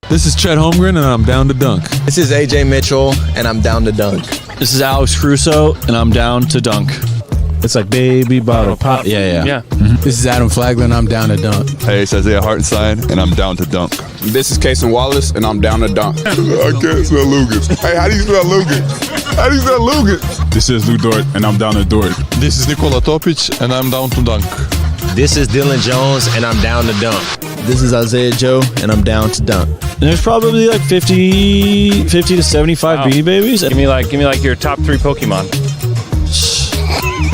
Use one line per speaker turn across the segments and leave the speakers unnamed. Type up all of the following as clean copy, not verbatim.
This is Chet Holmgren, and I'm down to dunk.
This is AJ Mitchell, and I'm down to dunk.
This is Alex Crusoe, and I'm down to dunk.
It's like baby bottle pop. Yeah.
Mm-hmm. This is Adam Flagler, and I'm down to dunk.
Hey, it's Isaiah Hartenstein, and I'm down to dunk.
This is Kason Wallace, and I'm down to dunk.
I can't spell Lucas. Hey, how do you spell Lucas? How do you spell Lucas?
This is Lou Dort, and I'm down to Dort.
This is Nikola Topic, and I'm down to dunk.
This is Dylan Jones, and I'm down to dunk. This is Isaiah Joe, and I'm down to dunk.
And there's probably like 50 to 75 BD babies.
Give me like your top 3 Pokemon.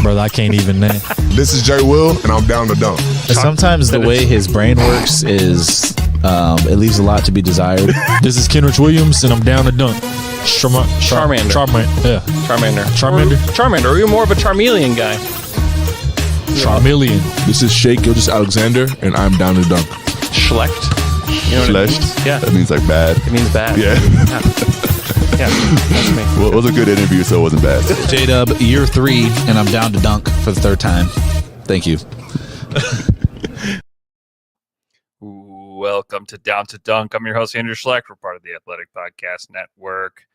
Bro, I can't even name.
This is Jay Will, and I'm down to dunk.
Sometimes the way his brain works is it leaves a lot to be desired.
This is Kenrich Williams, and I'm down to dunk.
Charmander.
Yeah.
Charmander. Or you're more of a Charmeleon guy.
Charmeleon.
This is Shea Gilgeous-Alexander, and I'm down to dunk.
Schlecht. You know what
Schlecht?
it means? Yeah.
That means like bad.
It means bad.
Yeah.
Yeah, that's me.
Well, it was a good interview, so it wasn't bad.
J-Dub, year 3, and I'm down to dunk for the 3rd time. Thank you.
Welcome to Down to Dunk. I'm your host, Andrew Schlecht. We're part of the Athletic Podcast Network.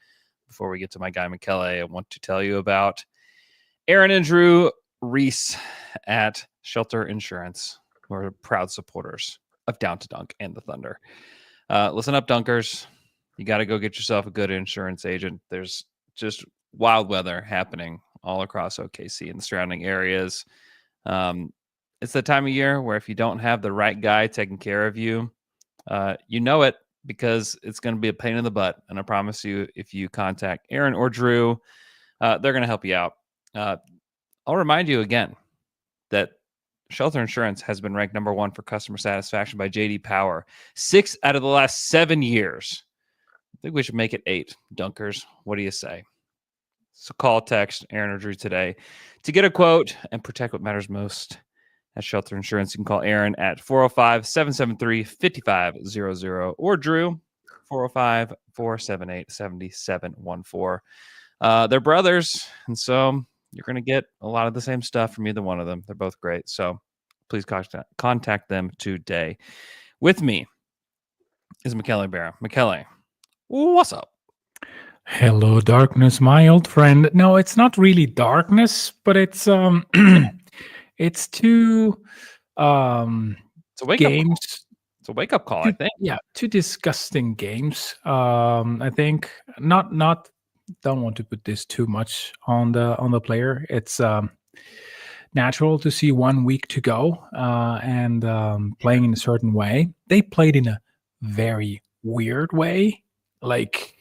Before we get to my guy, Michele, I want to tell you about Aaron and Drew Reese at Shelter Insurance, who are proud supporters of Down to Dunk and the Thunder. Listen up, Dunkers. You got to go get yourself a good insurance agent. There's just wild weather happening all across OKC and the surrounding areas. It's the time of year where if you don't have the right guy taking care of you, you know it because it's going to be a pain in the butt. And I promise you, if you contact Aaron or Drew, they're going to help you out. I'll remind you again that Shelter Insurance has been ranked number 1 for customer satisfaction by J.D. Power 6 out of the last 7 years. I think we should make it 8. Dunkers, what do you say? So call, text Aaron or Drew today to get a quote and protect what matters most at Shelter Insurance. You can call Aaron at 405-773-5500 or Drew 405-478-7714. They're brothers, and so you're going to get a lot of the same stuff from either one of them. They're both great. So please contact them today. With me is Michele Berra. Michele, what's up?
Hello, darkness, my old friend. No, it's not really darkness, but it's it's two
It's a
games.
It's a wake-up call, I think.
Yeah, 2 disgusting games. I think not don't want to put this too much on the player. It's natural to see 1 week to go and playing in a certain way. They played in a very weird way, like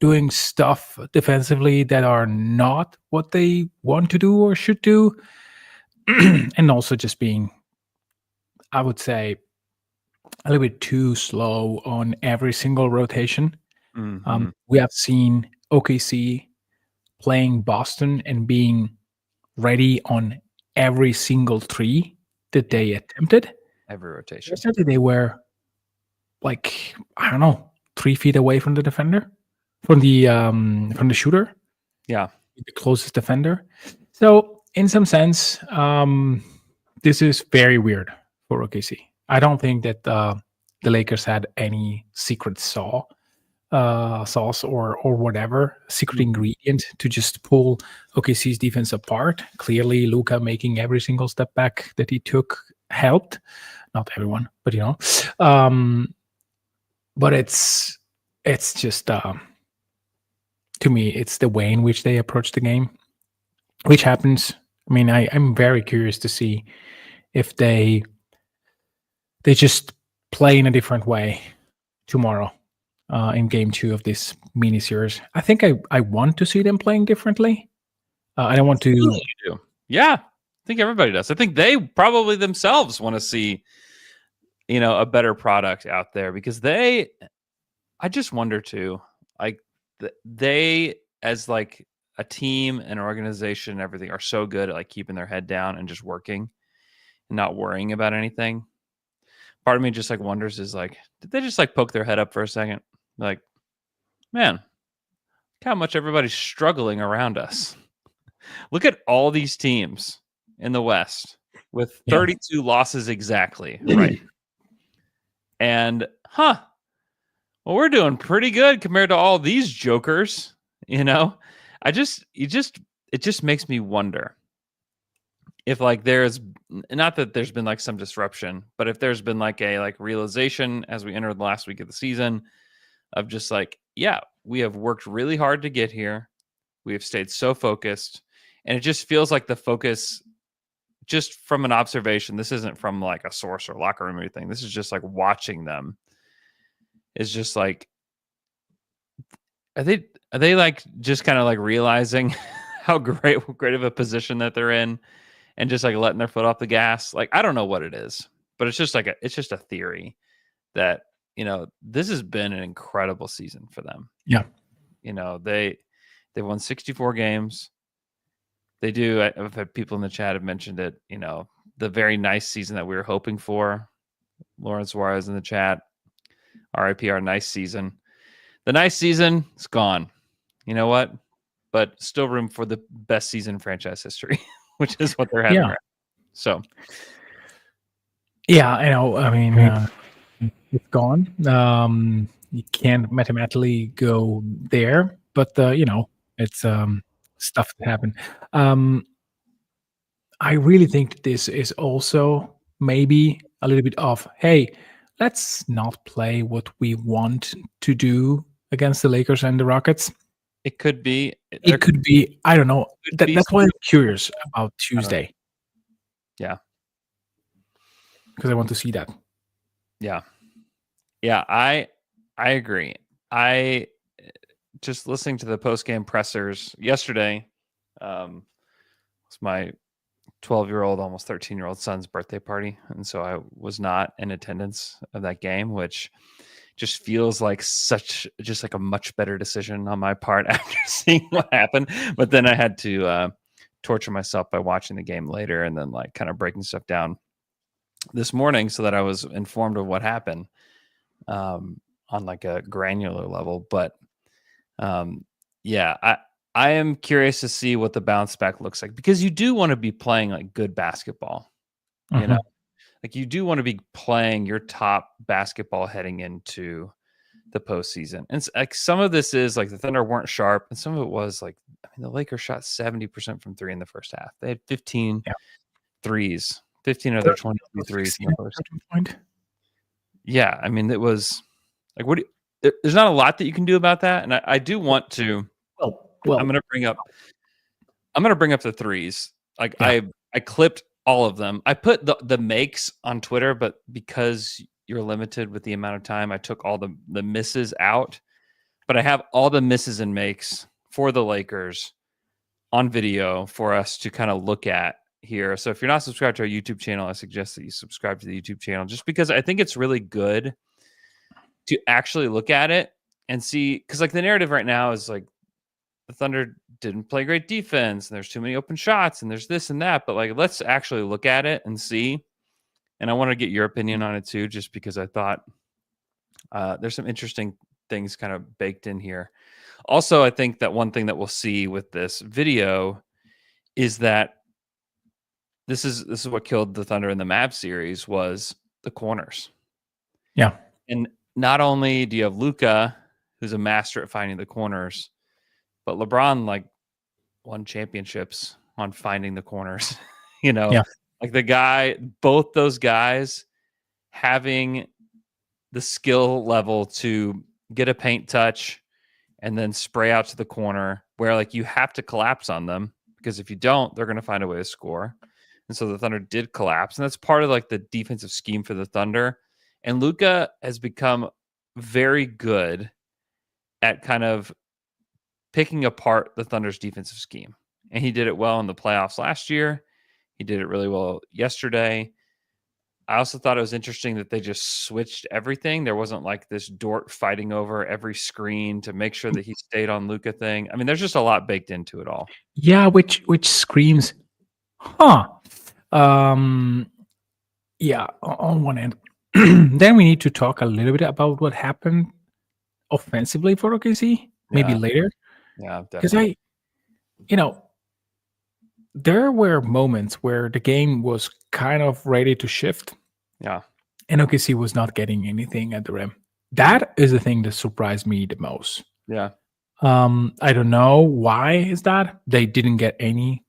doing stuff defensively that are not what they want to do or should do, and also just being, I would say, a little bit too slow on every single rotation.
Mm-hmm.
We have seen OKC playing Boston and being ready on every single 3 that they attempted.
Every rotation.
Yesterday they were like, I don't know, 3 feet away from the defender, from the shooter.
Yeah,
the closest defender. So in some sense, this is very weird for OKC. I don't think that the Lakers had any secret sauce or whatever secret ingredient to just pull OKC's defense apart. Clearly, Luka making every single step back that he took helped. Not everyone, but but it's just to me, it's the way in which they approach the game, which happens. I mean, I'm very curious to see if they just play in a different way tomorrow in game 2 of this mini series. I think I want to see them playing differently. I don't want to.
You do. Yeah, I think everybody does. I think they probably themselves want to see, a better product out there because I just wonder too, like they as like a team and organization and everything are so good at like keeping their head down and just working and not worrying about anything. Part of me just like wonders is like, did they just like poke their head up for a second? Like, man, look how much everybody's struggling around us. Look at all these teams in the West with 32 losses exactly, right? And Well, we're doing pretty good compared to all these jokers. You know, it just makes me wonder if like there's not that there's been like some disruption, but if there's been like a like realization as we enter the last week of the season of just like, yeah, we have worked really hard to get here. We have stayed so focused, and it just feels like the focus, just from an observation, this isn't from like a source or locker room or anything. This is just like watching them. Is just like, are they like just kind of like realizing how great of a position that they're in, and just like letting their foot off the gas? Like, I don't know what it is, but it's just a theory that, you know, this has been an incredible season for them.
Yeah.
You know, they won 64 games. They do. I've had people in the chat have mentioned it, you know, the very nice season that we were hoping for. Lawrence Suarez in the chat. RIP our nice season. The nice season is gone. You know what? But still room for the best season in franchise history, which is what they're having.
Yeah.
Right. So.
Yeah, I know. I mean, it's gone. You can't mathematically go there, but you know, it's stuff that happened. I really think this is also maybe a little bit of, hey, let's not play what we want to do against the Lakers and the Rockets.
It could be.
It could be. I don't know. That's why I'm curious about Tuesday.
Yeah.
Because I want to see that.
Yeah. Yeah, I agree. I just listening to the post-game pressers yesterday, was my 12-year-old, almost 13-year-old son's birthday party. And so I was not in attendance of that game, which just feels like just like a much better decision on my part after seeing what happened. But then I had to torture myself by watching the game later and then like kind of breaking stuff down this morning so that I was informed of what happened on like a granular level. But yeah, I am curious to see what the bounce back looks like, because you do want to be playing like good basketball, you know, like you do want to be playing your top basketball heading into the postseason. And it's like some of this is like the Thunder weren't sharp, and some of it was like, I mean, the Lakers shot 70% from three in the first half. They had 15 threes, 15 of their 22 threes in the first
point.
Yeah, I mean, it was like, there's not a lot that you can do about that. And I do want to,
well,
I'm going to bring up the threes. Like I clipped all of them. I put the makes on Twitter, but because you're limited with the amount of time, I took all the misses out, but I have all the misses and makes for the Lakers on video for us to kind of look at here. So if you're not subscribed to our YouTube channel, I suggest that you subscribe to the YouTube channel, just because I think it's really good to actually look at it and see, because like the narrative right now is like the Thunder didn't play great defense and there's too many open shots and there's this and that, but like let's actually look at it and see. And I want to get your opinion on it too, just because I thought there's some interesting things kind of baked in here. Also, I think that one thing that we'll see with this video is that this is what killed the Thunder in the Mavs series was the corners.
Yeah.
And not only do you have Luka, who's a master at finding the corners, but LeBron like won championships on finding the corners. You know, like both those guys having the skill level to get a paint touch and then spray out to the corner where like you have to collapse on them, because if you don't, they're going to find a way to score. And so the Thunder did collapse, and that's part of like the defensive scheme for the Thunder. And Luka has become very good at kind of picking apart the Thunder's defensive scheme. And he did it well in the playoffs last year. He did it really well yesterday. I also thought it was interesting that they just switched everything. There wasn't like this Dort fighting over every screen to make sure that he stayed on Luka thing. I mean, there's just a lot baked into it all.
Yeah, which screams, yeah, on one end. Then we need to talk a little bit about what happened offensively for OKC, maybe later.
Yeah,
because there were moments where the game was kind of ready to shift.
Yeah.
And OKC was not getting anything at the rim. that is the thing that surprised me the most.
Yeah.
I don't know why is that. They didn't get any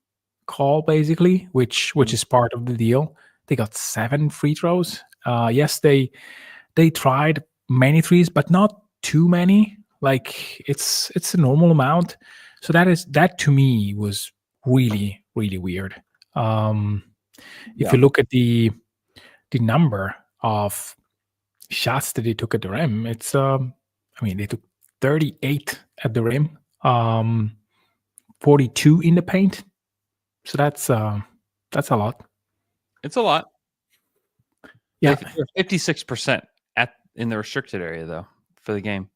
call basically, which is part of the deal. They got 7 free throws. Yes, they tried many threes, but not too many. Like it's a normal amount. So that to me was really, really weird. If you look at the number of shots that they took at the rim, it's they took 38 at the rim, 42 in the paint. So that's a lot.
It's a lot.
Yeah.
56% in the restricted area though for the game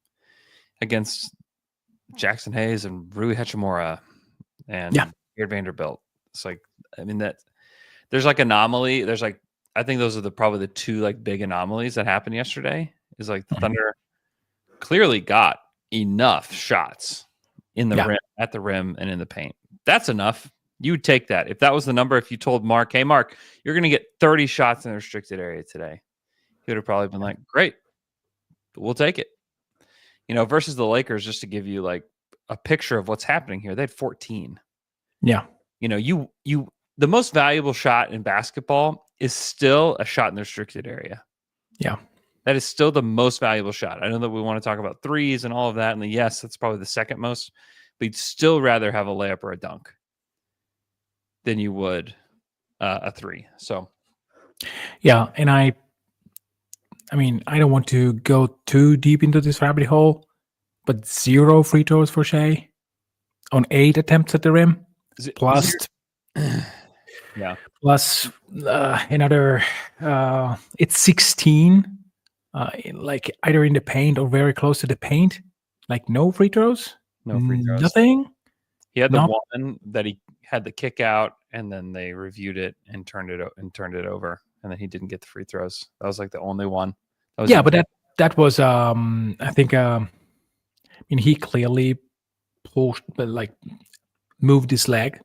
against Jackson Hayes and Rui Hachimura and Jared Vanderbilt. It's like, I mean, that there's like anomaly. There's like, I think those are probably the 2 like big anomalies that happened yesterday. Is like the Thunder clearly got enough shots in the rim, at the rim, and in the paint. That's enough. You would take that. If that was the number, if you told Mark, hey, Mark, you're going to get 30 shots in the restricted area today, he would have probably been like, great, we'll take it. Versus the Lakers, just to give you like a picture of what's happening here, they had 14.
Yeah.
The most valuable shot in basketball is still a shot in the restricted area.
Yeah.
That is still the most valuable shot. I know that we want to talk about threes and all of that. And yes, that's probably the second most, but you'd still rather have a layup or a dunk than you would a 3. So,
yeah. And I don't want to go too deep into this rabbit hole, but 0 free throws for Shea on 8 attempts at the rim, plus another. It's 16. Like either in the paint or very close to the paint. Like no free throws.
No free throws.
Nothing.
He had the one that he had the kick out, and then they reviewed it and turned it over, and then he didn't get the free throws. That was like the only one.
But that was I think he clearly pushed, but like moved his leg.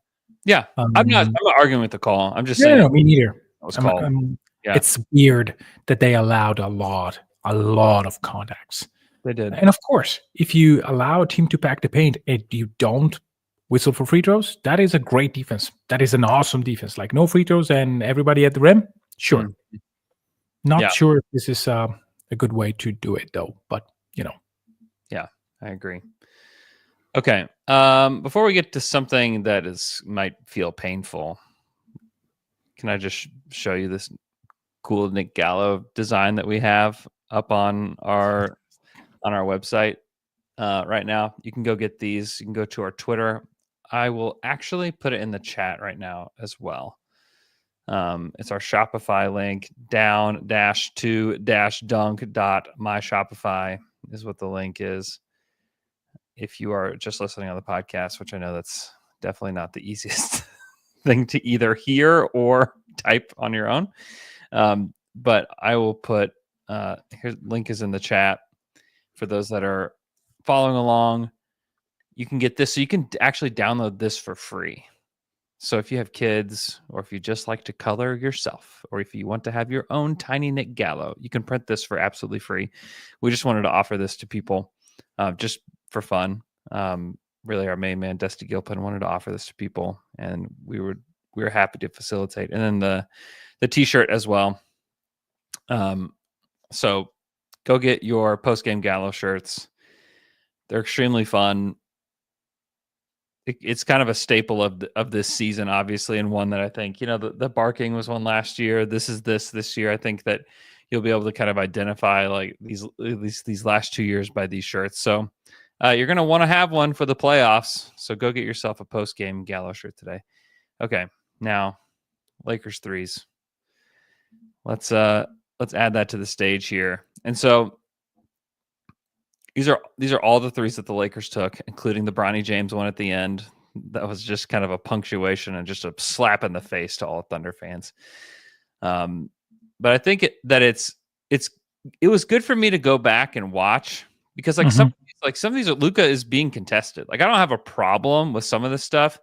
Yeah, I'm not arguing with the call. I'm just saying.
No, me neither.
That was called.
It's weird that they allowed a lot of contacts.
They did.
And of course, if you allow a team to pack the paint and you don't whistle for free throws, that is a great defense. That is an awesome defense. Like no free throws and everybody at the rim. Sure.
Mm-hmm.
Not sure if this is a good way to do it though, but
Yeah, I agree. Okay. Before we get to something that might feel painful, can I just show you this cool Nick Gallo design that we have up on our website right now? You can go get these. You can go to our Twitter. I will actually put it in the chat right now as well. It's our Shopify link, down-to-dunk.myshopify is what the link is. If you are just listening on the podcast, which I know that's definitely not the easiest thing to either hear or type on your own. But I will put here, link is in the chat for those that are following along. You can get this, so you can actually download this for free. So if you have kids, or if you just like to color yourself, or if you want to have your own tiny Nick Gallo, you can print this for absolutely free. We just wanted to offer this to people just for fun. Really, our main man, Dusty Gilpin, wanted to offer this to people, and we were happy to facilitate. And then the T-shirt as well. So go get your post-game Gallo shirts. They're extremely fun. It's kind of a staple of this season, obviously, and one that I think, the barking was one last year. This is this year. I think that you'll be able to kind of identify like these last 2 years by these shirts. So you're going to want to have one for the playoffs. So go get yourself a post-game Gallo shirt today. Okay, now Lakers threes. Let's add that to the stage here. And so these are all the threes that the Lakers took, including the Bronny James one at the end. That was just kind of a punctuation and just a slap in the face to all Thunder fans. But I think it was good for me to go back and watch, because some of these Luka is being contested. Like I don't have a problem with some of this stuff.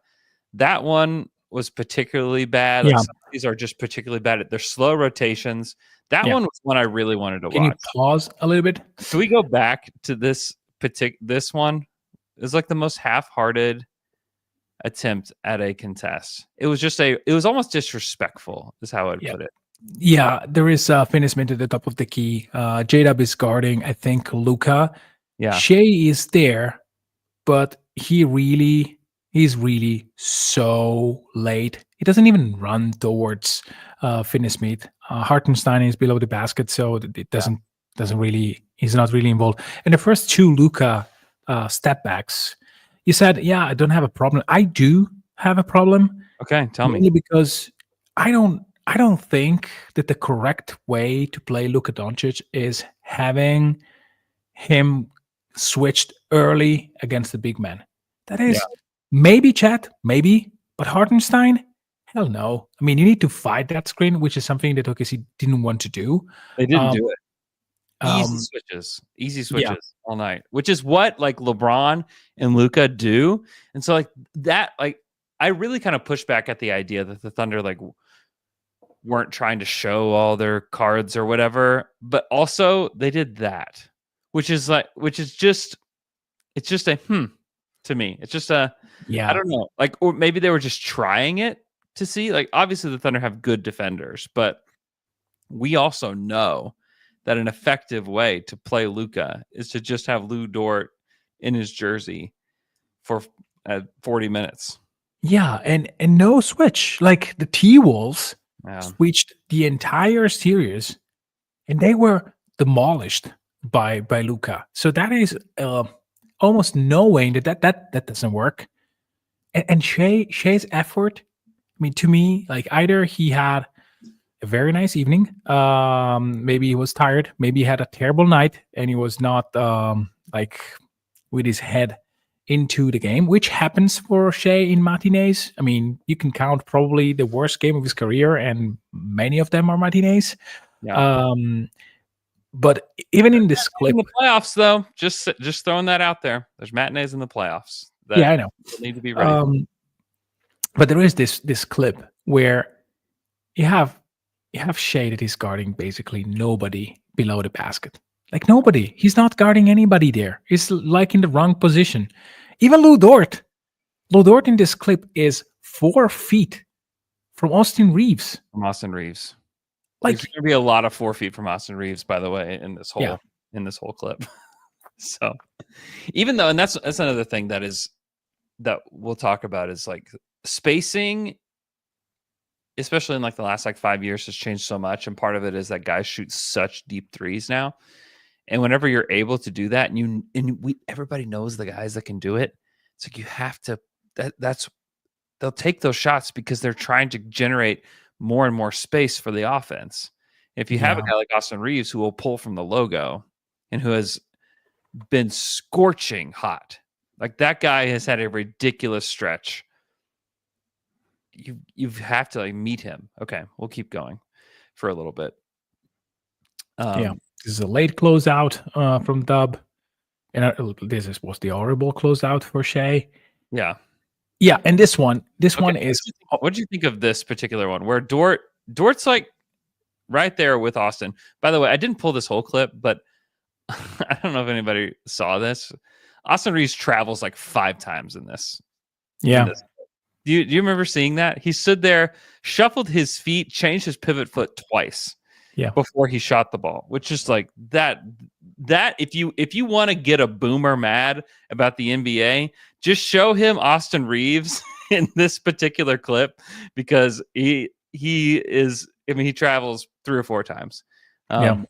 That one was particularly bad. Like some of these are just particularly bad. They're slow rotations. That
Yeah.
one was one I really wanted to
Can you
watch.
pause a little bit?
Can we go back to this this one? It was like the most half-hearted attempt at a contest. It was almost disrespectful, is how I'd
Yeah.
put it.
Yeah, there is Finn Smith at the top of the key. J-Dub is guarding, I think, Luca.
Yeah.
Shea is there, but he's really so late. He doesn't even run towards Finn Smith. Hartenstein is below the basket, so it doesn't really. He's not really involved. And the first two Luca step backs, you said, "Yeah, I don't have a problem." I do have a problem.
Okay, tell me.
Mainly because I don't think that the correct way to play Luka Doncic is having him switched early against the big man. That is maybe Chat, maybe, but Hartenstein, hell no. I mean, you need to fight that screen, which is something that OKC didn't want to do.
They didn't do it. Easy switches
yeah.
all night, which is what like LeBron and Luca do. And so like that, like I really kind of push back at the idea that the Thunder like weren't trying to show all their cards or whatever, but also they did that, which is just a to me. It's just a I don't know, like, or maybe they were just trying it to see. Like, obviously the Thunder have good defenders, but we also know that an effective way to play Luka is to just have Lou Dort in his jersey for 40 minutes.
Yeah, and no switch. Like the T-Wolves
Yeah.
switched the entire series, and they were demolished by Luka. So that is almost knowing that doesn't work. And Shea's effort, I mean, to me, like either he had a very nice evening, maybe he was tired, maybe he had a terrible night, and he was not like with his head into the game, which happens for Shea in matinees. I mean, you can count probably the worst game of his career, and many of them are matinees.
Yeah.
But even in this clip,
in the playoffs, though, just throwing that out there. There's matinees in the playoffs.
I know.
Need to be ready.
But there is this clip where you have Shea that is guarding basically nobody below the basket. Like nobody. He's not guarding anybody there. He's like in the wrong position. Even Lou Dort. Lou Dort in this clip is 4 feet from Austin Reeves.
From Austin Reeves.
Like
there's gonna be a lot of 4 feet from Austin Reeves, by the way, in this whole clip. So even though, and that's another thing that we'll talk about is like spacing, especially in like the last like 5 years, has changed so much. And part of it is that guys shoot such deep threes now. And whenever you're able to do that, everybody knows the guys that can do it. It's like you have to. They'll take those shots because they're trying to generate more and more space for the offense. If you have a guy like Austin Reeves who will pull from the logo and who has been scorching hot, like that guy has had a ridiculous stretch. You have to like meet him. Okay, we'll keep going for a little bit.
This is a late closeout from Dub, and this was the horrible closeout for Shea.
Yeah,
and this one is.
What do you think of this particular one where Dort's like right there with Austin? By the way, I didn't pull this whole clip, but I don't know if anybody saw this. Austin Reeves travels like 5 times in this.
Yeah.
Do you remember seeing that? He stood there, shuffled his feet, changed his pivot foot twice.
Yeah.
Before he shot the ball, which is like that if you want to get a boomer mad about the NBA, just show him Austin Reeves in this particular clip, because he travels 3 or 4 times.
In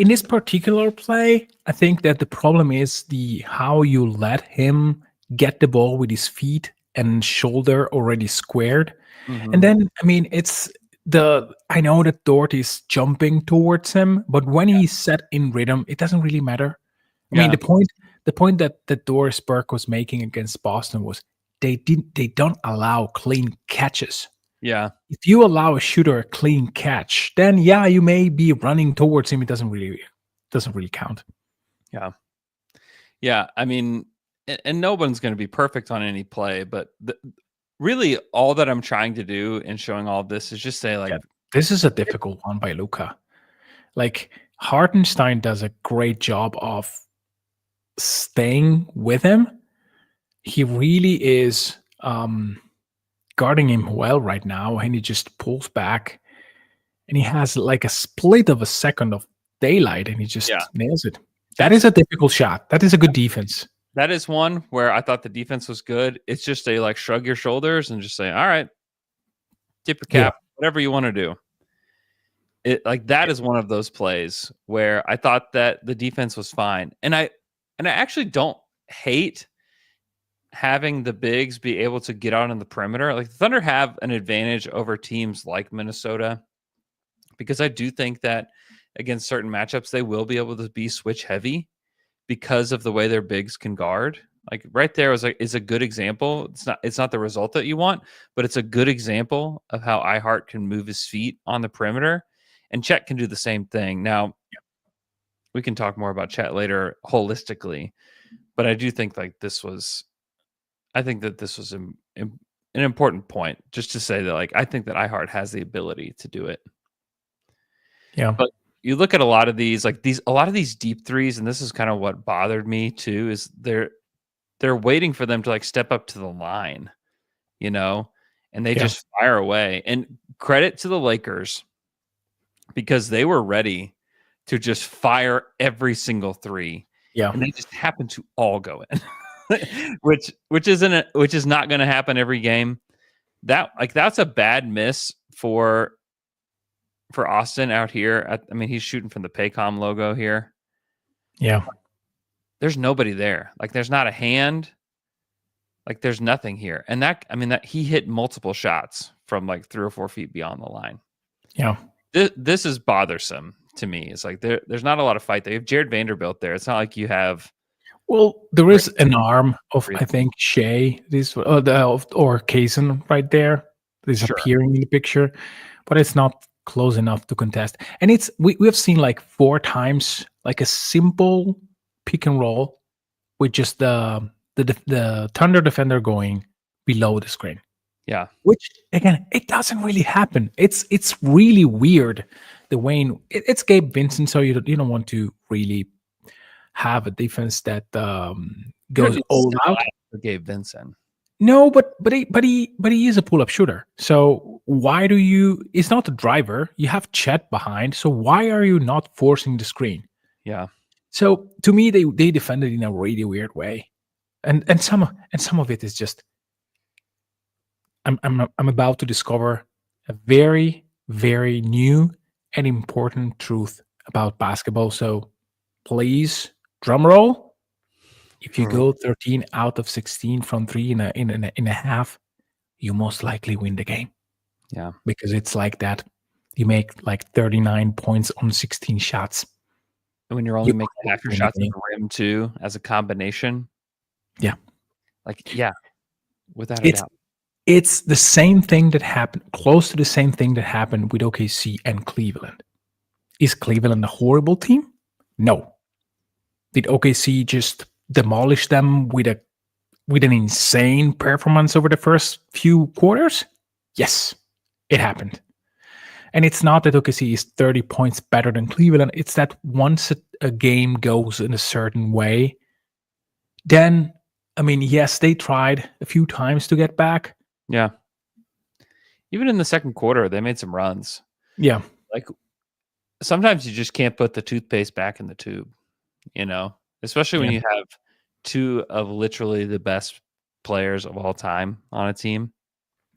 this particular play, I think that the problem is how you let him get the ball with his feet and shoulder already squared. Mm-hmm. And then, I mean, I know that Dort is jumping towards him, but when he's set in rhythm, it doesn't really matter. I mean, the point that Doris Burke was making against Boston was they don't allow clean catches.
Yeah.
If you allow a shooter a clean catch, then you may be running towards him. It doesn't really count.
Yeah. Yeah. I mean, and no one's going to be perfect on any play, but really all that I'm trying to do in showing all of this is just say, like,
This is a difficult one by Luca. Like Hartenstein does a great job of staying with him. He really is guarding him well right now, and he just pulls back, and he has like a split of a second of daylight, and he just nails it. That is a difficult shot. That is a good defense.
That is one where I thought the defense was good. It's just a like shrug your shoulders and just say, all right, tip your cap, whatever you want to do. It like that is one of those plays where I thought that the defense was fine. And I actually don't hate having the bigs be able to get out on the perimeter. Like the Thunder have an advantage over teams like Minnesota because I do think that against certain matchups, they will be able to be switch heavy because of the way their bigs can guard. Like right there is a good example. It's not the result that you want, but it's a good example of how iHeart can move his feet on the perimeter, and Chet can do the same thing. Now, we can talk more about Chet later holistically, but I do think like this was an important point just to say that like I think that iHeart has the ability to do it.
Yeah,
but you look at a lot of these deep threes, and this is kind of what bothered me too, is they're waiting for them to like step up to the line, and they just fire away. And credit to the Lakers because they were ready to just fire every single three.
Yeah.
And they just happen to all go in, which is not going to happen every game. That's a bad miss for Austin out here. He's shooting from the Paycom logo here.
Yeah.
There's nobody there. Like there's not a hand. Like there's nothing here. And that he hit multiple shots from like 3 or 4 feet beyond the line.
Yeah.
This is bothersome to me. It's like there's not a lot of fight. They have Jared Vanderbilt there. It's not like you have.
Well, there is an arm of I think Shea or Kaysen right there. Is appearing in the picture, but it's not close enough to contest. And it's we have seen like 4 times like a simple pick and roll with just the Thunder defender going below the screen.
Yeah.
Which again, it doesn't really happen. It's really weird the way it's Gabe Vincent, so you don't want to really have a defense that goes all out
for Gabe Vincent.
No, but he is a pull-up shooter. So why do you? It's not the driver. You have Chet behind. So why are you not forcing the screen?
Yeah.
So to me, they defended in a really weird way, and some of it is just. I'm about to discover a very, very new and important truth about basketball. So please, drum roll. If you go 13 out of 16 from 3 in a half, you most likely win the game.
Yeah,
because it's like that. You make like 39 points on 16 shots.
And when you're only making half your shots at the rim too, as a combination.
Yeah,
without a doubt.
It's the same thing that happened, close to the same thing that happened with OKC and Cleveland. Is Cleveland a horrible team? No. Did OKC just demolish them with an insane performance over the first few quarters? Yes, it happened. And it's not that OKC is 30 points better than Cleveland. It's that once a game goes in a certain way, then, yes, they tried a few times to get back.
Yeah. Even in the second quarter, they made some runs.
Yeah.
Like sometimes you just can't put the toothpaste back in the tube, especially when you have 2 of literally the best players of all time on a team.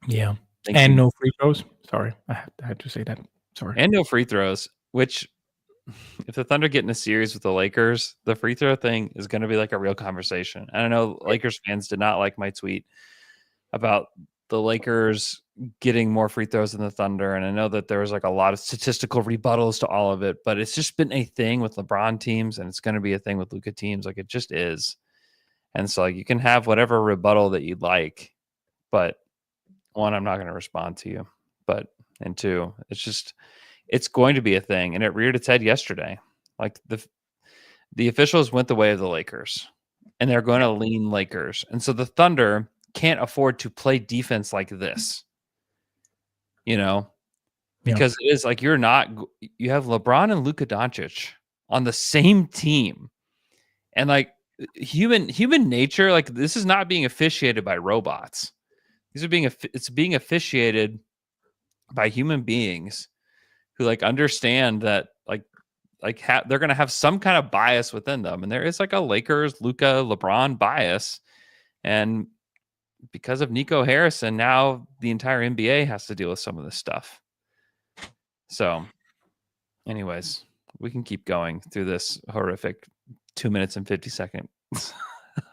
Yeah. And no free throws. Sorry. I had to say that. Sorry.
And no free throws, which if the Thunder get in a series with the Lakers, the free throw thing is going to be like a real conversation. And I know Lakers fans did not like my tweet about the Lakers getting more free throws than the Thunder. And I know that there was like a lot of statistical rebuttals to all of it, but it's just been a thing with LeBron teams, and it's going to be a thing with Luka teams. Like it just is. And so you can have whatever rebuttal that you'd like, but 1, I'm not going to respond to you, and 2, it's going to be a thing. And it reared its head yesterday. Like the officials went the way of the Lakers, and they're going to lean Lakers. And so the Thunder can't afford to play defense like this,
Yeah.
because it is like you have LeBron and Luka Doncic on the same team, and like human nature, like this is not being officiated by robots. These are it's being officiated by human beings who like understand that they're going to have some kind of bias within them, and there is like a Lakers, Luka, LeBron bias, and because of Nico Harrison, now the entire NBA has to deal with some of this stuff. So, anyways, we can keep going through this horrific 2 minutes and 50 seconds.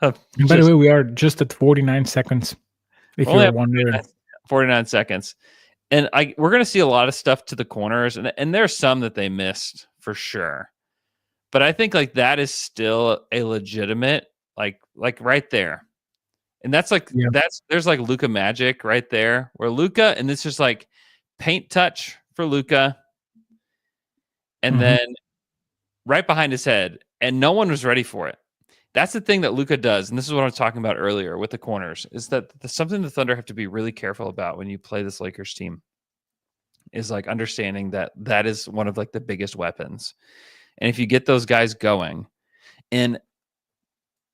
By the way, we are just at 49 seconds. If you're wondering,
49 seconds. And we're going to see a lot of stuff to the corners, and there's some that they missed for sure. But I think like that is still a legitimate, like right there. And that's like, there's like Luka magic right there where Luka, and it's just like paint touch for Luka. And then right behind his head, and no one was ready for it. That's the thing that Luka does. And this is what I was talking about earlier with the corners, is that something the Thunder have to be really careful about when you play this Lakers team is like understanding that is one of like the biggest weapons. And if you get those guys going, and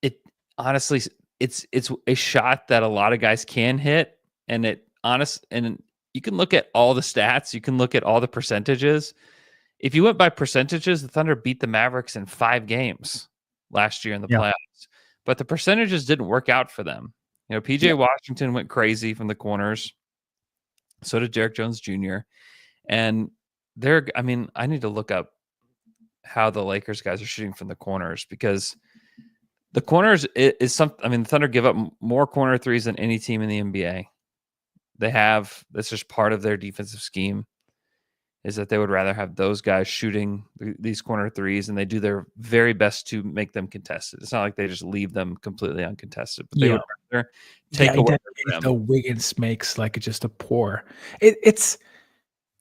it honestly, it's a shot that a lot of guys can hit, and and you can look at all the stats, you can look at all the percentages. If you went by percentages, the Thunder beat the Mavericks in 5 games last year in the playoffs, but the percentages didn't work out for them. You know, PJ Washington went crazy from the corners. So did Derek Jones Jr. And I need to look up how the Lakers guys are shooting from the corners, because the corners is something. I mean, the Thunder give up more corner threes than any team in the NBA. That's just part of their defensive scheme, is that they would rather have those guys shooting these corner threes, and they do their very best to make them contested. It's not like they just leave them completely uncontested, but they would rather take away
the Wiggins makes like just a pour. It's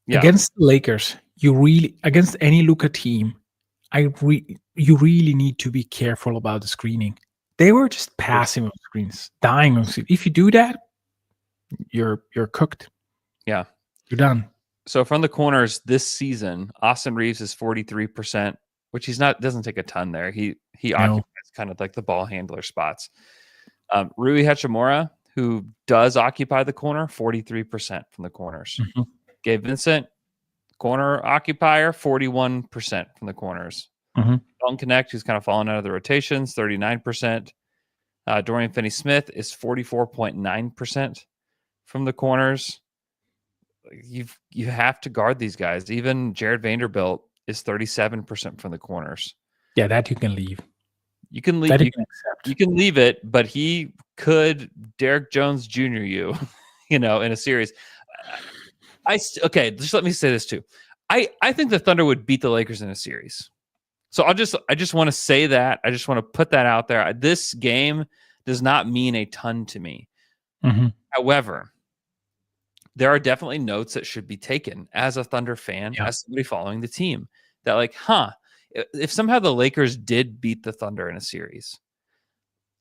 against the Lakers. You really, against any Luka team, you really need to be careful about the screening. They were just passing on screens, dying on screens. If you do that, you're cooked.
Yeah,
you're done.
So from the corners this season, Austin Reeves is 43%, which doesn't take a ton there. He occupies kind of like the ball handler spots. Rui Hachimura, who does occupy the corner, 43% from the corners. Gabe Vincent, corner occupier, 41% from the corners. Dalton Connect, who's kind of fallen out of the rotations, 39%. Dorian Finney-Smith is 44.9% from the corners. You have to guard these guys. Even Jared Vanderbilt is 37% from the corners.
Yeah, that you can leave.
You can leave. You can leave it, but he could Derek Jones Jr. you know, in a series. Just let me say this too. I think the Thunder would beat the Lakers in a series. So I just want to say that. I just want to put that out there. This game does not mean a ton to me. However, there are definitely notes that should be taken as a Thunder fan, as somebody following the team, that like, if somehow the Lakers did beat the Thunder in a series,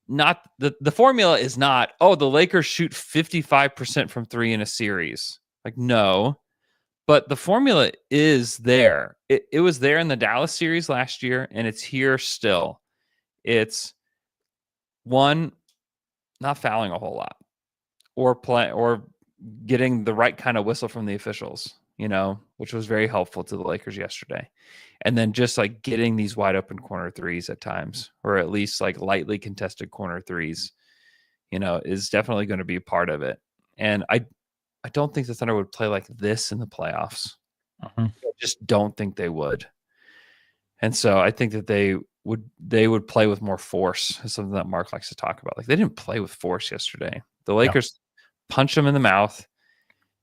not the formula is not, the Lakers shoot 55% from 3 in a series. Like, no, but the formula is there. It was there in the Dallas series last year, and it's here still. It's one, not fouling a whole lot, or getting the right kind of whistle from the officials, you know, which was very helpful to the Lakers yesterday. And then just like getting these wide open corner threes at times, or at least like lightly contested corner threes, you know, is definitely going to be a part of it. And I don't think the Thunder would play like this in the playoffs. I just don't think they would. And so I think that they would play with more force, is something that Mark likes to talk about. Like, they didn't play with force yesterday. The Lakers punched them in the mouth.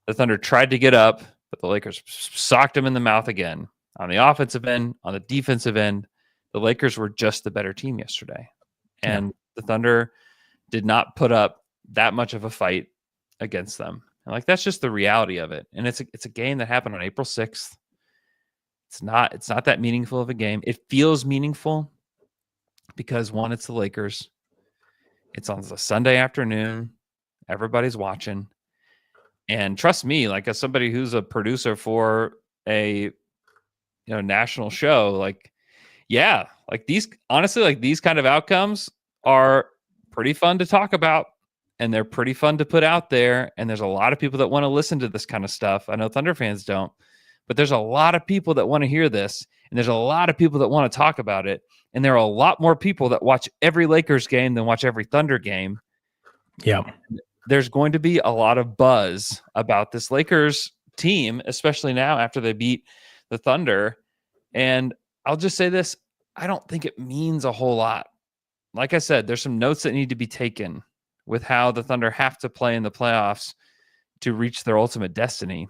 The Thunder tried to get up, but the Lakers socked them in the mouth again. On the offensive end, on the defensive end, the Lakers were just the better team yesterday. And the Thunder did not put up that much of a fight against them. And like, that's just the reality of it. And it's a game that happened on April 6th. It's not that meaningful of a game. It feels meaningful because, one, it's the Lakers. It's on a Sunday afternoon. Everybody's watching. And trust me, like as somebody who's a producer for a national show, like like these honestly, like these kind of outcomes are pretty fun to talk about, and they're pretty fun to put out there. And there's a lot of people that want to listen to this kind of stuff. I know Thunder fans don't, but there's a lot of people that want to hear this, and there's a lot of people that want to talk about it. And there are a lot more people that watch every Lakers game than watch every Thunder game.
Yeah.
There's going to be a lot of buzz about this Lakers team, especially now after they beat the Thunder. And I'll just say this, I don't think it means a whole lot. Like I said, there's some notes that need to be taken with how the Thunder have to play in the playoffs to reach their ultimate destiny.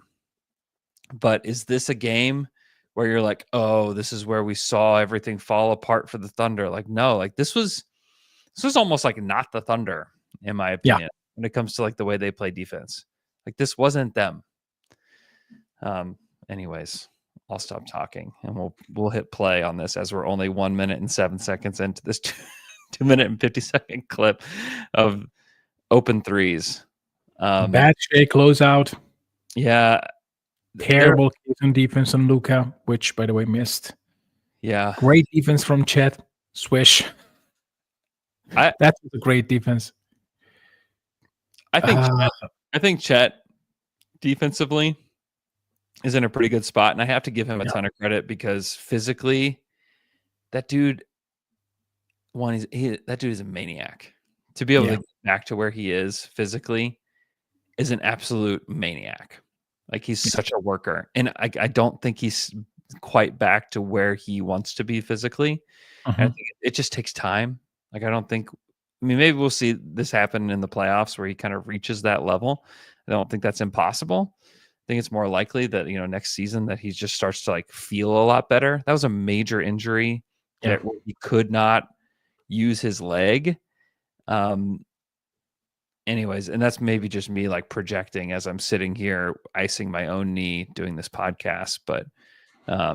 But is this a game where you're like, oh, this is where we saw everything fall apart for the Thunder? Like, no, like this was almost like not the Thunder, in my opinion, when it comes to like the way they play defense. Like this wasn't them. Anyways, I'll stop talking and we'll hit play on this as we're only 1 minute and 7 seconds into this 2 minute and 50-second clip of open threes.
Bad shake closeout.
Yeah.
Terrible on defense on Luka, which by the way missed.
Yeah.
Great defense from Chet. Swish. That's a great defense.
I think Chet defensively is in a pretty good spot, and I have to give him a ton of credit because physically, that dude is a maniac. To be able to get back to where he is physically is an absolute maniac. Like he's such a worker, and I don't think he's quite back to where he wants to be physically. And I think it just takes time. Like I don't think. I mean, maybe we'll see this happen in the playoffs where he kind of reaches that level. I don't think that's impossible. I think it's more likely that next season that he just starts to like feel a lot better. That was a major injury that he could not use his leg. Anyways, and that's maybe just me like projecting as I'm sitting here icing my own knee doing this podcast. But I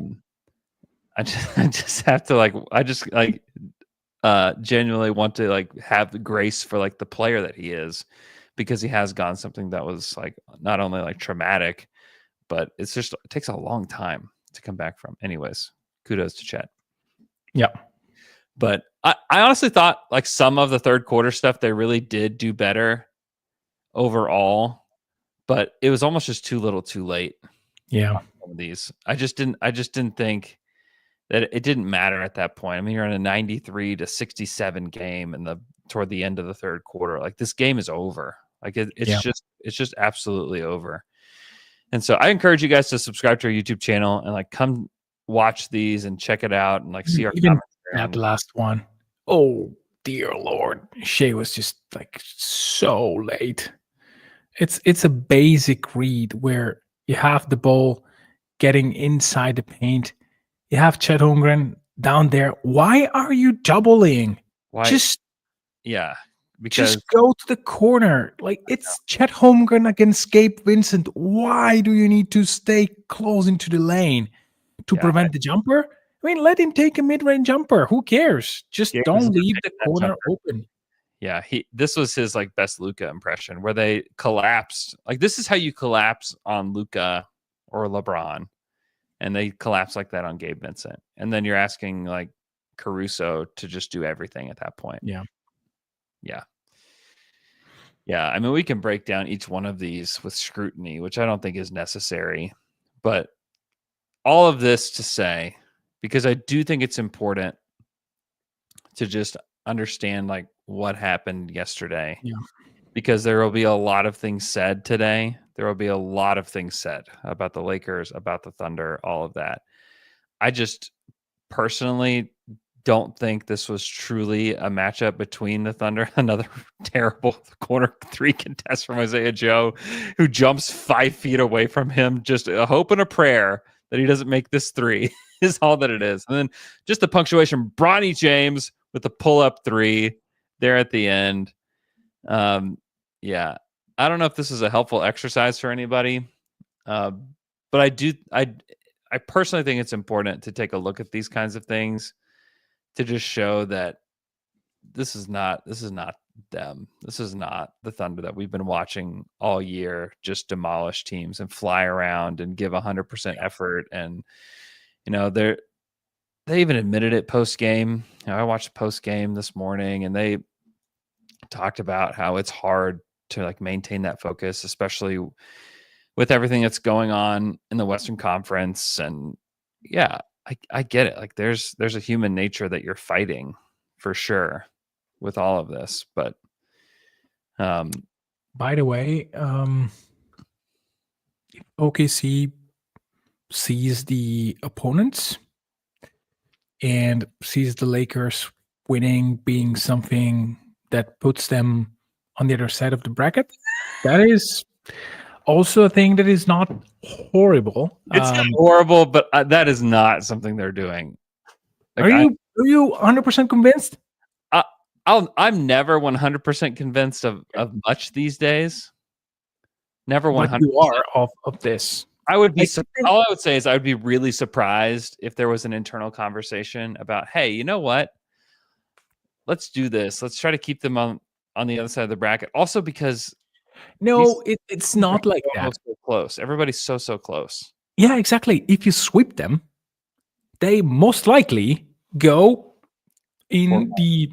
just have to genuinely want to like have the grace for like the player that he is, because he has gone something that was like not only like traumatic, but it takes a long time to come back from. Anyways, kudos to Chet.
Yeah.
But I honestly thought like some of the third quarter stuff, they really did do better overall, but it was almost just too little too late.
Yeah.
Some of these. I just didn't think that it didn't matter at that point. I mean, you're in a 93-67 game and toward the end of the third quarter. Like this game is over. Like it's just absolutely over. And so I encourage you guys to subscribe to our YouTube channel and like come watch these and check it out and like see our
Even that last one. Oh dear Lord. Shea was just like so late. It's a basic read where you have the ball getting inside the paint. You have Chet Holmgren down there. Why are you doubling?
Why? Because
just go to the corner. Like it's Chet Holmgren against Gabe Vincent. Why do you need to stay close into the lane to prevent the jumper? I mean, let him take a mid-range jumper. Who cares? Just don't leave the corner open.
Yeah, this was his like best Luka impression where they collapsed. Like this is how you collapse on Luka or LeBron, and they collapse like that on Gabe Vincent. And then you're asking like Caruso to just do everything at that point.
Yeah.
I mean, we can break down each one of these with scrutiny, which I don't think is necessary. But all of this to say, because I do think it's important to just understand like what happened yesterday.
Yeah.
Because there will be a lot of things said today. There will be a lot of things said about the Lakers, about the Thunder, all of that. I just personally don't think this was truly a matchup between the Thunder. Another terrible corner three contest from Isaiah Joe, who jumps 5 feet away from him. Just a hope and a prayer that he doesn't make this three is all that it is. And then just the punctuation, Bronny James with the pull-up three there at the end. I don't know if this is a helpful exercise for anybody, but I personally think it's important to take a look at these kinds of things to just show that this is not them. This is not the Thunder that we've been watching all year just demolish teams and fly around and give 100% effort. And, they even admitted it post game. I watched post game this morning, and they talked about how it's hard to like maintain that focus, especially with everything that's going on in the Western Conference. And yeah, I get it. Like there's a human nature that you're fighting for sure with all of this. But
by the way, if OKC sees the opponents and sees the Lakers winning being something that puts them on the other side of the bracket, that is also a thing that is not horrible.
It's not horrible, but that is not something they're doing.
Like, are you 100% convinced?
I'm never 100% convinced of much these days. Never 100%.
But you are of this.
I would be. All I would say is I would be really surprised if there was an internal conversation about, hey, you know what? Let's do this. Let's try to keep them on the other side of the bracket. Also, because
it's not like that.
So close. Everybody's so close.
Yeah, exactly. If you sweep them, they most likely go in the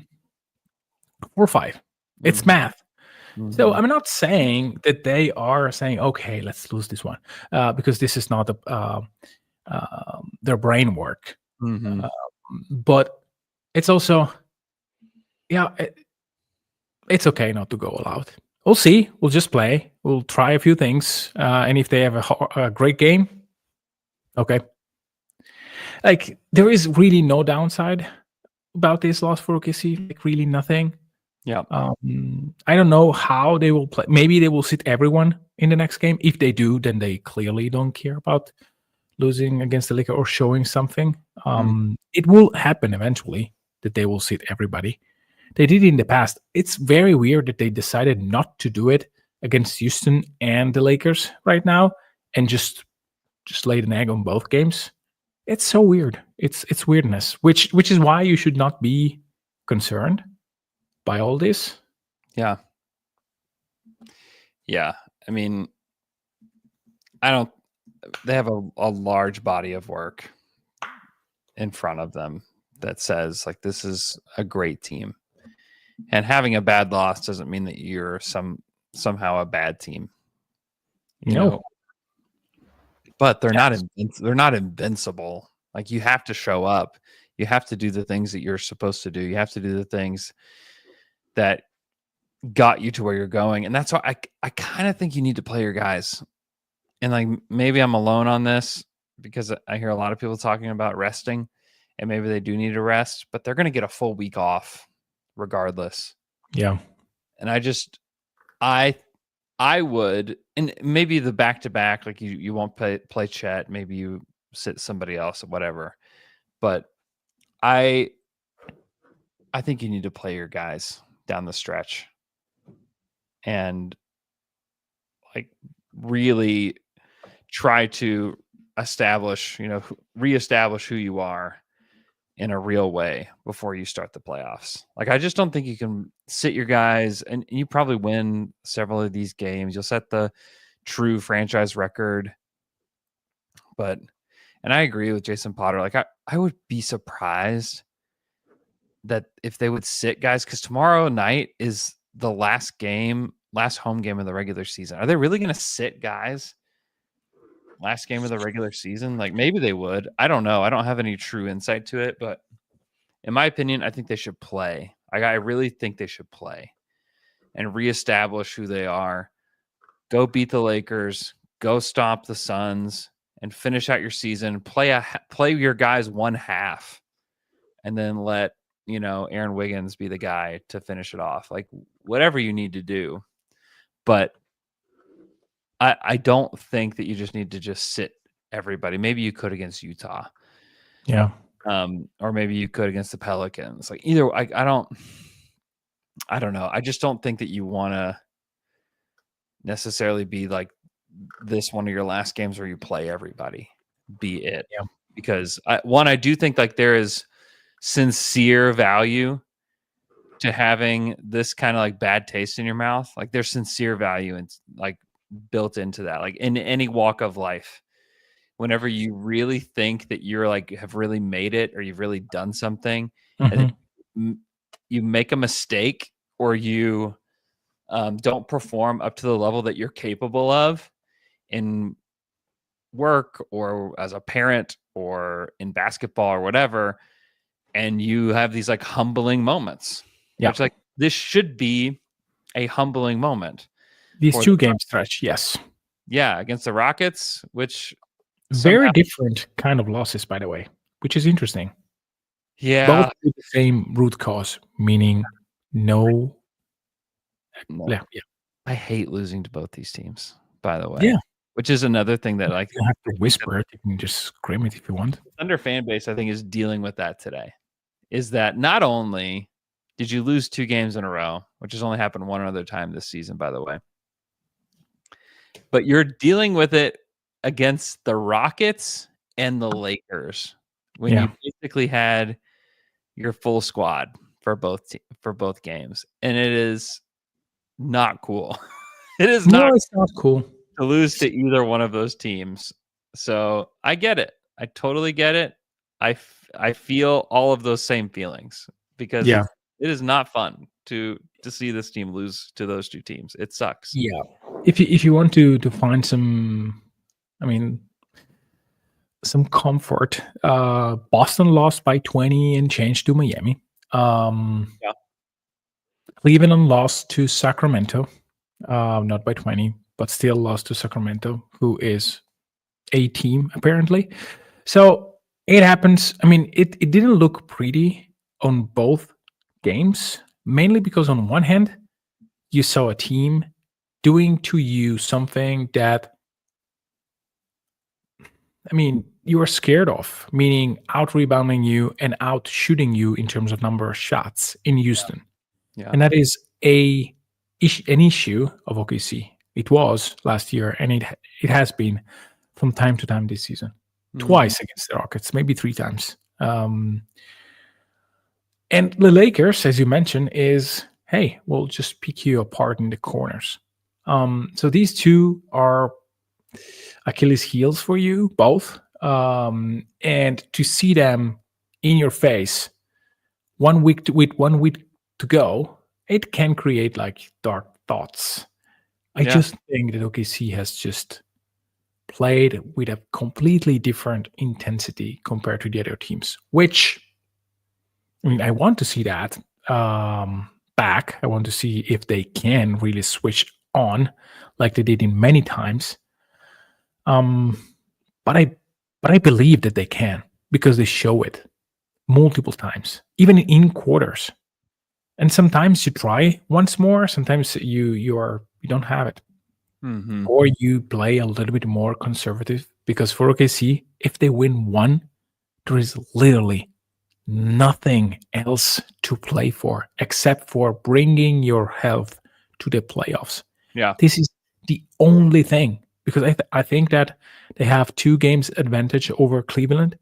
4-5. It's math. Mm-hmm. So I'm not saying that they are saying, okay, let's lose this one, because this is not their brain work.
Mm-hmm.
But it's also, it's okay not to go all out. We'll see. We'll just play. We'll try a few things. And if they have a great game, okay. Like, there is really no downside about this loss for OKC. Like, really nothing.
Yeah.
I don't know how they will play. Maybe they will sit everyone in the next game. If they do, then they clearly don't care about losing against the Lakers or showing something. It will happen eventually that they will sit everybody. They did it in the past. It's very weird that they decided not to do it against Houston and the Lakers right now, and just laid an egg on both games. It's so weird. It's weirdness, which is why you should not be concerned by all this.
Yeah. I mean, they have a large body of work in front of them that says, like, this is a great team. And having a bad loss doesn't mean that you're somehow a bad team. You know? But they're not invincible. Like, you have to show up. You have to do the things that you're supposed to do. You have to do the things that got you to where you're going. And that's why I kind of think you need to play your guys. And like, maybe I'm alone on this because I hear a lot of people talking about resting, and maybe they do need to rest, but they're going to get a full week off regardless.
Yeah.
And I would, and maybe the back-to-back, like you won't play Chet, maybe you sit somebody else or whatever. But I think you need to play your guys down the stretch and like really try to reestablish who you are in a real way before you start the playoffs. Like, I just don't think you can sit your guys, and you probably win several of these games. You'll set the true franchise record. And I agree with Jason Potter. Like, I would be surprised that if they would sit guys, because tomorrow night is the last home game of the regular season. Are they really going to sit guys last game of the regular season? Like, maybe they would. I don't know. I don't have any true insight to it, but in my opinion, I think they should play. I really think they should play and reestablish who they are. Go beat the Lakers. Go stomp the Suns and finish out your season. Play your guys one half, and then let Aaron Wiggins be the guy to finish it off. Like, whatever you need to do, but I don't think that you just need to just sit everybody. Maybe you could against Utah.
Yeah.
Or maybe you could against the Pelicans. Like, either I don't know. I just don't think that you want to necessarily be like this one of your last games where you play everybody. Be it.
Yeah.
Because I do think like there is sincere value to having this kind of like bad taste in your mouth. Like there's sincere value and like built into that. Like in any walk of life, whenever you really think that you're like have really made it or you've really done something, and then you make a mistake or you don't perform up to the level that you're capable of in work or as a parent or in basketball or whatever, and you have these like humbling moments.
Yeah.
Which like this should be a humbling moment.
These 2-game stretch, yes.
Yeah, against the Rockets, which
very different kind of losses, by the way, which is interesting.
Yeah.
Both with the same root cause, meaning no. Yeah.
I hate losing to both these teams, by the way.
Yeah.
Which is another thing that like
you don't have to whisper it. You can just scream it if you want.
Thunder fan base, I think, is dealing with that today. Is that not only did you lose 2 games in a row, which has only happened one other time this season, by the way, but you're dealing with it against the Rockets and the Lakers when you basically had your full squad for both games, and it is not cool. It is not.
It's not cool
to lose to either one of those teams. So I get it. I totally get it. I feel all of those same feelings because it is not fun to see this team lose to those 2 teams. It sucks.
Yeah. If you want to find some, some comfort, Boston lost by 20 and changed to Miami. Cleveland lost to Sacramento, not by 20, but still lost to Sacramento, who is a team apparently. So it happens. It didn't look pretty on both games, mainly because on one hand, you saw a team doing to you something that, you were scared of, meaning out rebounding you and out shooting you in terms of number of shots in Houston.
Yeah.
And that is an issue of OKC. It was last year, and it has been from time to time this season. Twice against the Rockets, maybe 3 times. And the Lakers, as you mentioned, is, hey, we'll just pick you apart in the corners. So these 2 are Achilles heels for you both. And to see them in your face with 1 week to go, it can create like dark thoughts. I just think that OKC has just played with a completely different intensity compared to the other teams, which I want to see that back. I want to see if they can really switch on like they did in many times. But I believe that they can because they show it multiple times, even in quarters. And sometimes you try once more. Sometimes you don't have it, or you play a little bit more conservative. Because for OKC, if they win 1, there is literally nothing else to play for except for bringing your health to the playoffs.
Yeah,
this is the only thing. Because I think that they have 2 games advantage over Cleveland.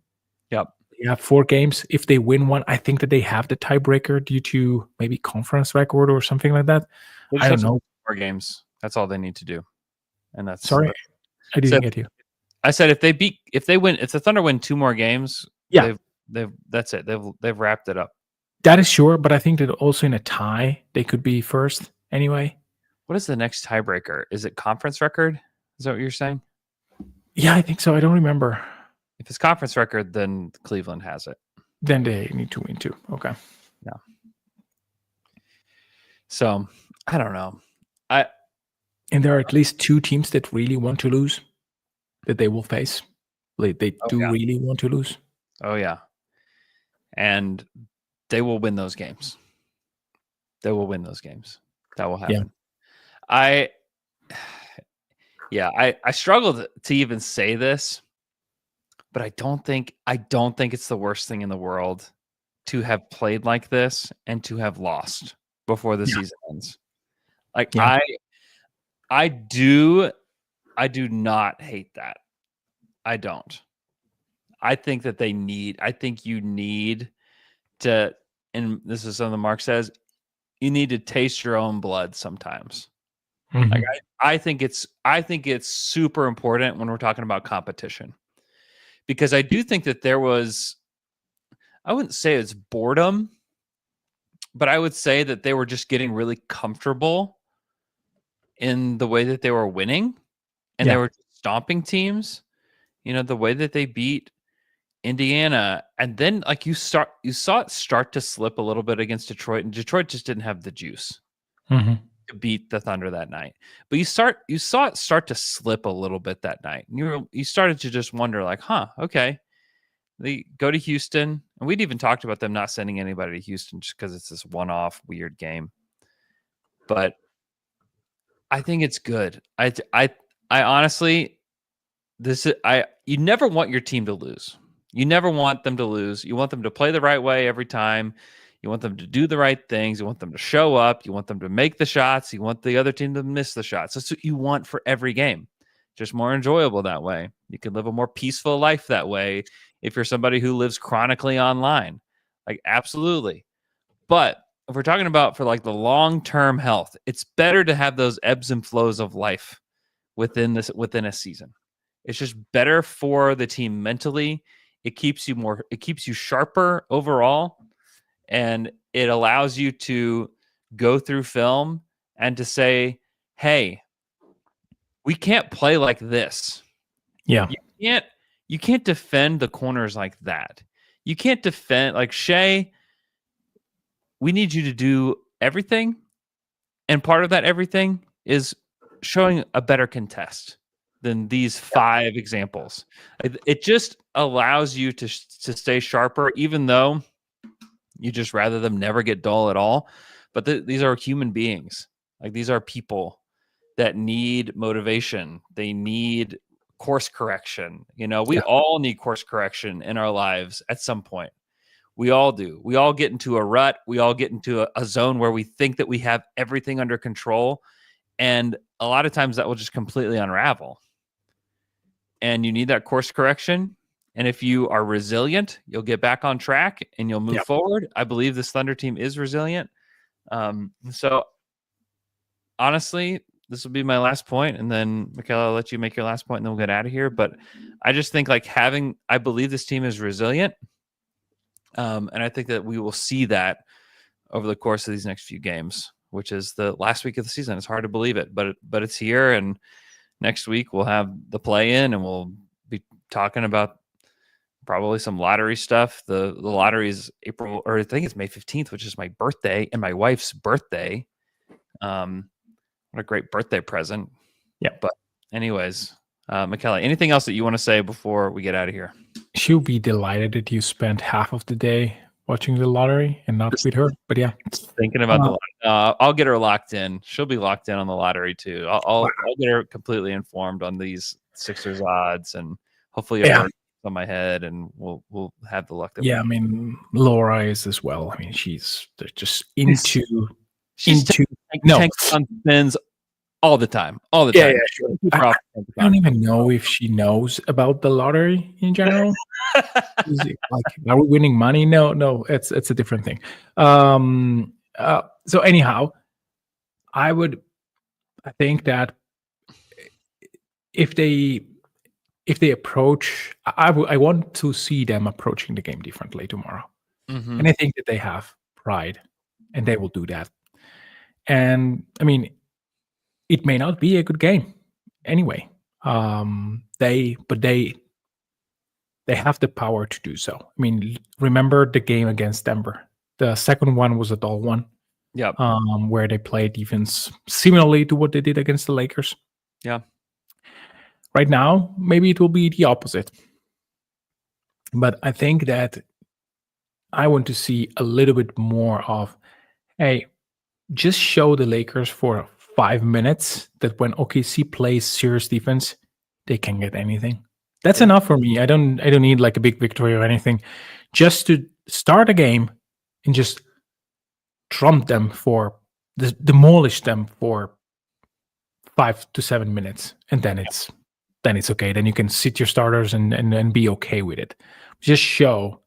Yep.
They have 4 games. If they win 1, I think that they have the tiebreaker due to maybe conference record or something like that. I don't know.
4 games. That's all they need to do. And that's
sorry, I didn't get you.
I said if the Thunder win 2 more games, that's it. They've wrapped it up.
That is sure, but I think that also in a tie they could be first anyway.
What is the next tiebreaker? Is it conference record? Is that what you're saying?
Yeah, I think so. I don't remember.
If it's conference record, then Cleveland has it.
Then they need to win 2. Okay.
Yeah. So I don't know.
And there are at least 2 teams that really want to lose, that they will face. They really want to lose.
Oh yeah. And they will win those games. They will win those games. That will happen. Yeah. I struggled to even say this, but I don't think it's the worst thing in the world to have played like this and to have lost before the season ends. Like I do not hate that. I don't. I think you need to, and this is something Mark says, you need to taste your own blood sometimes.
Mhm.
Like I think it's super important when we're talking about competition, because I do think that there was, I wouldn't say it's boredom, but I would say that they were just getting really comfortable in the way that they were winning, and they
Yeah.
were stomping teams. The way that they beat Indiana, and then like you saw it start to slip a little bit against Detroit, and Detroit just didn't have the juice
Mhm.
to beat the Thunder that night. But you saw it start to slip a little bit that night. And you started to just wonder, like, okay. They go to Houston, and we'd even talked about them not sending anybody to Houston just because it's this one-off weird game. But I think it's good. I honestly, you never want your team to lose. You never want them to lose. You want them to play the right way every time. You want them to do the right things. You want them to show up. You want them to make the shots. You want the other team to miss the shots. That's what you want for every game. Just more enjoyable that way. You can live a more peaceful life that way if you're somebody who lives chronically online. Like, absolutely. But if we're talking about for like the long-term health, it's better to have those ebbs and flows of life within a season. It's just better for the team mentally. It keeps you sharper overall, and it allows you to go through film and to say, hey, we can't play like this.
Yeah.
You can't defend the corners like that. You can't defend like Shea. We need you to do everything, and part of that everything is showing a better contest than these 5 examples. It just allows you to stay sharper, even though you just rather them never get dull at all. But these are human beings. Like, these are people that need motivation. They need course correction. We all need course correction in our lives at some point. We all do. We all get into a rut. We all get into a zone where we think that we have everything under control. And a lot of times that will just completely unravel. And you need that course correction. And if you are resilient, you'll get back on track and you'll move forward. I believe this Thunder team is resilient. So honestly, this will be my last point. And then, Michele, I'll let you make your last point and then we'll get out of here. But I just think I believe this team is resilient. And I think that we will see that over the course of these next few games, which is the last week of the season. It's hard to believe it, but it's here. And next week we'll have the play-in, and we'll be talking about probably some lottery stuff. The lottery is April, or I think it's May 15th, which is my birthday and my wife's birthday. What a great birthday present.
Yeah.
But anyways, Michele, anything else that you want to say before we get out of here?
She'll be delighted that you spent half of the day watching the lottery and not with her. But yeah,
thinking about the lottery. I'll get her locked in. She'll be locked in on the lottery too. I'll get her completely informed on these Sixers odds, and hopefully I'll on my head, and we'll have the luck.
I mean, Laura is as well. I mean, they're just into
on spins all the time. Yeah,
sure. I don't even know if she knows about the lottery in general. Like, are we winning money? No, it's a different thing. So anyhow, I think that if they approach, I want to see them approaching the game differently tomorrow.
Mm-hmm.
And I think that they have pride, and they will do that. And I mean, it may not be a good game anyway. They have the power to do so. I mean, remember the game against Denver? The second one was a dull one.
Yeah.
Where they played defense similarly to what they did against the Lakers.
Yeah.
Right now, maybe it will be the opposite. But I think that I want to see a little bit more of, hey, just show the Lakers for 5 minutes that when OKC plays serious defense, they can get anything. That's enough for me. I don't need like a big victory or anything. Just to start a game and just demolish them for 5 to 7 minutes, and then it's okay. Then you can sit your starters and be okay with it. Just show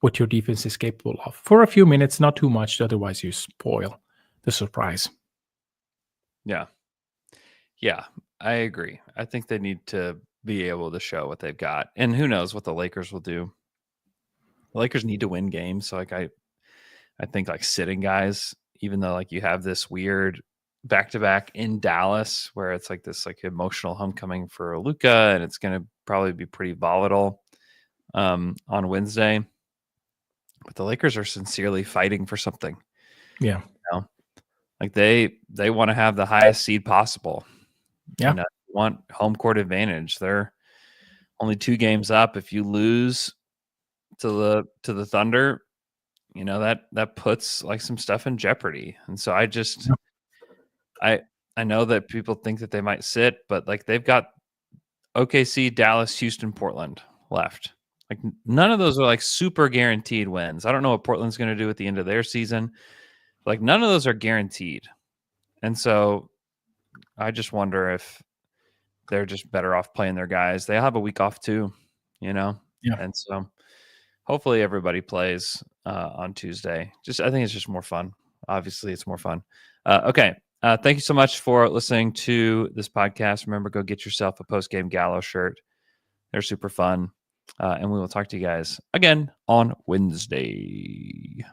what your defense is capable of for a few minutes, not too much. Otherwise, you spoil the surprise.
Yeah. Yeah, I agree. I think they need to be able to show what they've got. And who knows what the Lakers will do. The Lakers need to win games. So like I think like sitting guys, even though like you have this weird back-to-back in Dallas where it's like this like emotional homecoming for Luka, and it's going to probably be pretty volatile on Wednesday. But the Lakers are sincerely fighting for something.
Yeah.
You know? Like they want to have the highest seed possible.
Yeah.
You know, want home court advantage. They're only 2 games up. If you lose to the Thunder, you know, that puts like some stuff in jeopardy. And so I know that people think that they might sit, but like they've got OKC, Dallas, Houston, Portland left. Like none of those are like super guaranteed wins. I don't know what Portland's going to do at the end of their season. Like none of those are guaranteed. And so I just wonder if they're just better off playing their guys. They'll have a week off too, you know?
Yeah.
And so hopefully everybody plays on Tuesday. I think it's just more fun. Obviously, it's more fun. Okay. Thank you so much for listening to this podcast. Remember, go get yourself a post-game Gallo shirt. They're super fun. And we will talk to you guys again on Wednesday.